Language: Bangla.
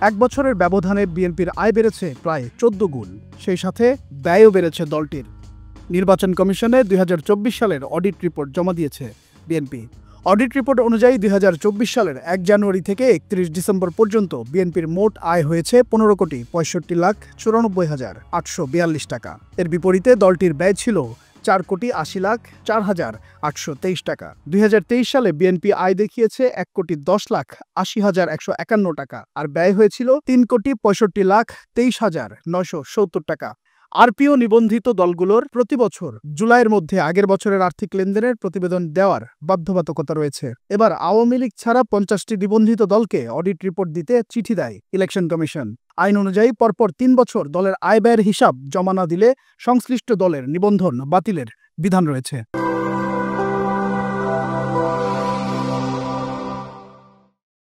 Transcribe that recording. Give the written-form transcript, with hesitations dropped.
এক বছরের ব্যবধানে বিএনপির আয় বেড়েছে প্রায় ১৪ গুণ। সেই সাথে ব্যয়ও বেড়েছে দলটির। নির্বাচন কমিশনে ২০২৪ সালের অডিট রিপোর্ট জমা দিয়েছে বিএনপি। অডিট রিপোর্ট অনুযায়ী ২০২৪ সালের ১ জানুয়ারি থেকে ৩১ ডিসেম্বর পর্যন্ত বিএনপির মোট আয় হয়েছে ১৫,৬৫,৮৪২ টাকা। এর বিপরীতে দলটির ব্যয় ছিল ৪,৮০,০৪,৮২৩ টাকা। ২০২৩ সালে বিএনপি আয় দেখিয়েছে ১,১০,৮০,১৫১ টাকা, আর ব্যয় হয়েছিল ৩,৬৫,২৩,৯৭০ টাকা। আরপিও নিবন্ধিত দলগুলোর প্রতি বছর জুলাইয়ের মধ্যে আগের বছরের আর্থিক লেনদেনের প্রতিবেদন দেওয়ার বাধ্যবাধকতা রয়েছে। এবার আওয়ামী লীগ ছাড়া ৫০টি নিবন্ধিত দলকে অডিট রিপোর্ট দিতে চিঠি দেয় ইলেকশন কমিশন। আইন অনুযায়ী পরপর ৩ বছর দলের আয় ব্যয়ের হিসাব জমা না দিলে সংশ্লিষ্ট দলের নিবন্ধন বাতিলের বিধান রয়েছে।